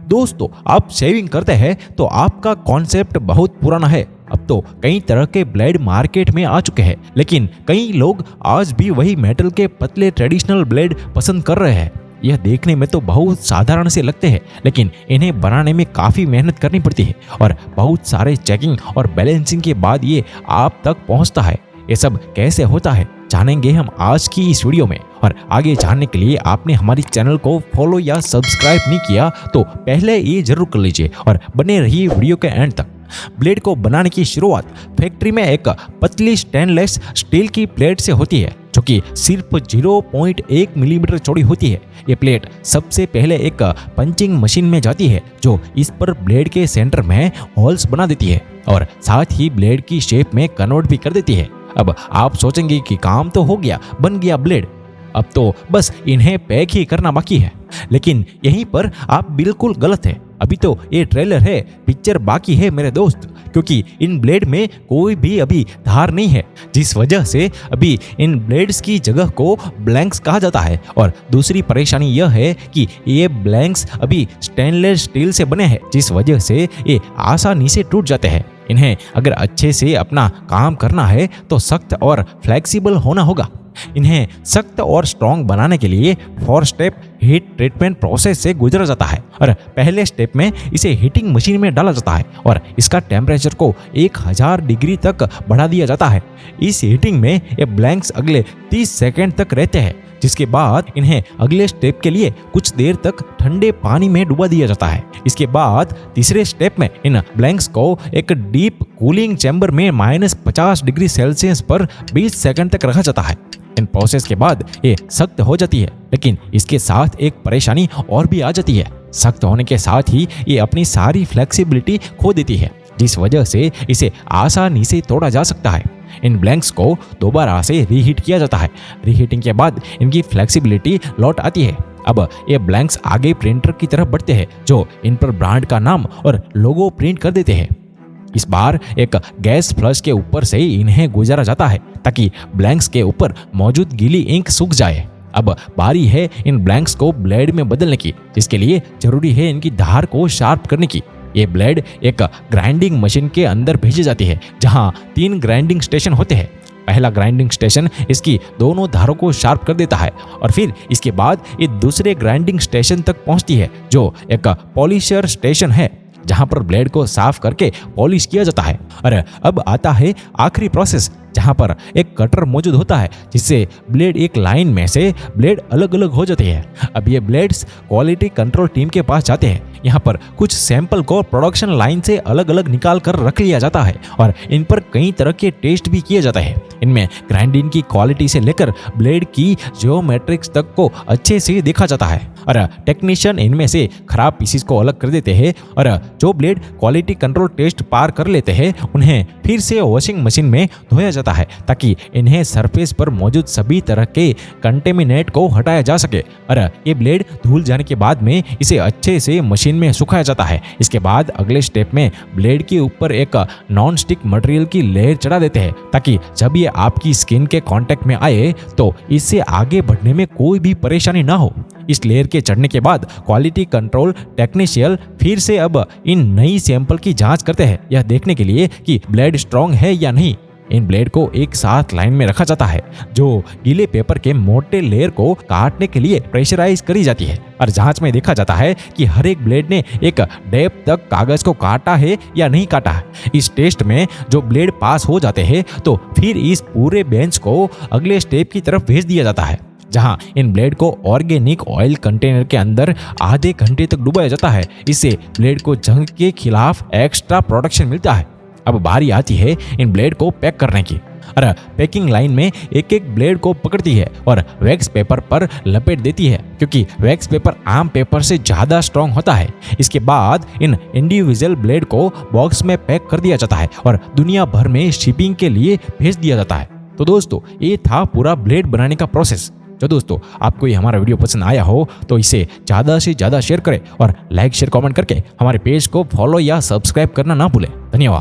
दोस्तों, आप शेविंग करते हैं तो आपका कॉन्सेप्ट बहुत पुराना है। अब तो कई तरह के ब्लेड मार्केट में आ चुके हैं, लेकिन कई लोग आज भी वही मेटल के पतले ट्रेडिशनल ब्लेड पसंद कर रहे हैं। यह देखने में तो बहुत साधारण से लगते हैं, लेकिन इन्हें बनाने में काफ़ी मेहनत करनी पड़ती है और बहुत सारे चेकिंग और बैलेंसिंग के बाद ये आप तक पहुंचता है। ये सब कैसे होता है जानेंगे हम आज की इस वीडियो में। और आगे जानने के लिए आपने हमारी चैनल को फॉलो या सब्सक्राइब नहीं किया तो पहले ये जरूर कर लीजिए और बने रहिए वीडियो के एंड तक। ब्लेड को बनाने की शुरुआत फैक्ट्री में एक पतली स्टेनलेस स्टील की प्लेट से होती है, जो कि सिर्फ 0.1 मिलीमीटर चौड़ी होती है। ये प्लेट सबसे पहले एक पंचिंग मशीन में जाती है, जो इस पर ब्लेड के सेंटर में होल्स बना देती है और साथ ही ब्लेड की शेप में कन्वर्ट भी कर देती है। अब आप सोचेंगे कि काम तो हो गया, बन गया ब्लेड, अब तो बस इन्हें पैक ही करना बाकी है। लेकिन यहीं पर आप बिल्कुल गलत है। अभी तो ये ट्रेलर है, पिक्चर बाकी है मेरे दोस्त, क्योंकि इन ब्लेड में कोई भी अभी धार नहीं है, जिस वजह से अभी इन ब्लेड्स की जगह को ब्लैंक्स कहा जाता है। और दूसरी परेशानी यह है कि ये ब्लैंक्स अभी स्टेनलेस स्टील से बने हैं, जिस वजह से ये आसानी से टूट जाते हैं। इन्हें अगर अच्छे से अपना काम करना है तो सख्त और फ्लेक्सिबल होना होगा। इन्हें सख्त और स्ट्रॉन्ग बनाने के लिए 4 स्टेप हीट ट्रीटमेंट प्रोसेस से गुजरा जाता है। और पहले स्टेप में इसे हीटिंग मशीन में डाला जाता है और इसका टेम्परेचर को 1000 डिग्री तक बढ़ा दिया जाता है। इस हीटिंग में ये ब्लैंक्स अगले 30 सेकेंड तक रहते हैं, जिसके बाद इन्हें अगले स्टेप के लिए कुछ देर तक ठंडे पानी में डुबा दिया जाता है। इसके बाद तीसरे स्टेप में इन ब्लैंक्स को एक डीप कूलिंग चैम्बर में -50 डिग्री सेल्सियस पर 20 सेकंड तक रखा जाता है। इन प्रोसेस के बाद ये सख्त हो जाती है, लेकिन इसके साथ एक परेशानी और भी आ जाती है। सख्त होने के साथ ही ये अपनी सारी फ्लेक्सिबिलिटी खो देती है, जिस वजह से इसे आसानी से तोड़ा जा सकता है। इन ब्लैंक्स को दोबारा से रीहीट किया जाता है। रीहीटिंग के बाद इनकी फ्लेक्सिबिलिटी लौट आती है। अब ये ब्लैंक्स आगे प्रिंटर की तरफ बढ़ते हैं, जो इन पर ब्रांड का नाम और लोगो प्रिंट कर देते हैं। इस बार एक गैस फ्लश के ऊपर से इन्हें गुजारा जाता है, ताकि ब्लैंक्स के ऊपर मौजूद गीली इंक सूख जाए। अब बारी है इन ब्लैंक्स को ब्लेड में बदलने की, जिसके लिए जरूरी है इनकी धार को शार्प करने की। ये ब्लेड एक ग्राइंडिंग मशीन के अंदर भेजी जाती है, जहां 3 ग्राइंडिंग स्टेशन होते हैं। पहला ग्राइंडिंग स्टेशन इसकी दोनों धारों को शार्प कर देता है और फिर इसके बाद ये दूसरे ग्राइंडिंग स्टेशन तक पहुंचती है, जो एक पॉलिशर स्टेशन है, जहां पर ब्लेड को साफ करके पॉलिश किया जाता है। और अब आता है आखिरी प्रोसेस, जहां पर एक कटर मौजूद होता है, जिससे ब्लेड एक लाइन में से ब्लेड अलग अलग हो जाते हैं। अब ये ब्लेड्स क्वालिटी कंट्रोल टीम के पास जाते हैं। यहाँ पर कुछ सैंपल को प्रोडक्शन लाइन से अलग अलग निकाल कर रख लिया जाता है और इन पर कई तरह के टेस्ट भी किए जाते हैं। इनमें ग्राइंडिंग की क्वालिटी से लेकर ब्लेड की जियोमेट्रिक्स तक को अच्छे से देखा जाता है और टेक्नीशियन इनमें से खराब पीसीस को अलग कर देते हैं। और जो ब्लेड क्वालिटी कंट्रोल टेस्ट पार कर लेते हैं, उन्हें फिर से वॉशिंग मशीन में धोया जाता है, ताकि इन्हें सरफेस पर मौजूद सभी तरह के कंटेमिनेट को हटाया जा सके। और ये ब्लेड धुल जाने के बाद में इसे अच्छे से मशीन में सुखाया जाता है। इसके बाद अगले स्टेप में ब्लेड के ऊपर एक नॉन स्टिक मटेरियल की लेयर चढ़ा देते हैं, ताकि जब ये आपकी स्किन के कांटेक्ट में आए तो इससे आगे बढ़ने में कोई भी परेशानी ना हो। इस लेयर के चढ़ने के बाद क्वालिटी कंट्रोल टेक्नीशियन फिर से अब इन नई सैंपल की जांच करते हैं, यह देखने के लिए कि ब्लेड स्ट्रॉन्ग है या नहीं। इन ब्लेड को एक साथ लाइन में रखा जाता है, जो गीले पेपर के मोटे लेयर को काटने के लिए प्रेशराइज करी जाती है। और जांच में देखा जाता है कि हर एक ब्लेड ने एक डेप्थ तक कागज को काटा है या नहीं काटा है। इस टेस्ट में जो ब्लेड पास हो जाते हैं, तो फिर इस पूरे बेंच को अगले स्टेप की तरफ भेज दिया जाता है, जहां इन ब्लेड को ऑर्गेनिक ऑयल कंटेनर के अंदर आधे घंटे तक डुबाया जाता है। इससे ब्लेड को जंग के खिलाफ एक्स्ट्रा प्रोटेक्शन मिलता है। अब बारी आती है इन ब्लेड को पैक करने की। और पैकिंग लाइन में एक एक ब्लेड को पकड़ती है और वैक्स पेपर पर लपेट देती है, क्योंकि वैक्स पेपर आम पेपर से ज़्यादा स्ट्रॉन्ग होता है। इसके बाद इन इंडिविजुअल ब्लेड को बॉक्स में पैक कर दिया जाता है और दुनिया भर में शिपिंग के लिए भेज दिया जाता है। तो दोस्तों, ये था पूरा ब्लेड बनाने का प्रोसेस। जो दोस्तों, आपको ये हमारा वीडियो पसंद आया हो तो इसे ज़्यादा से ज़्यादा शेयर करें और लाइक शेयर कमेंट करके हमारे पेज को फॉलो या सब्सक्राइब करना ना भूलें। धन्यवाद।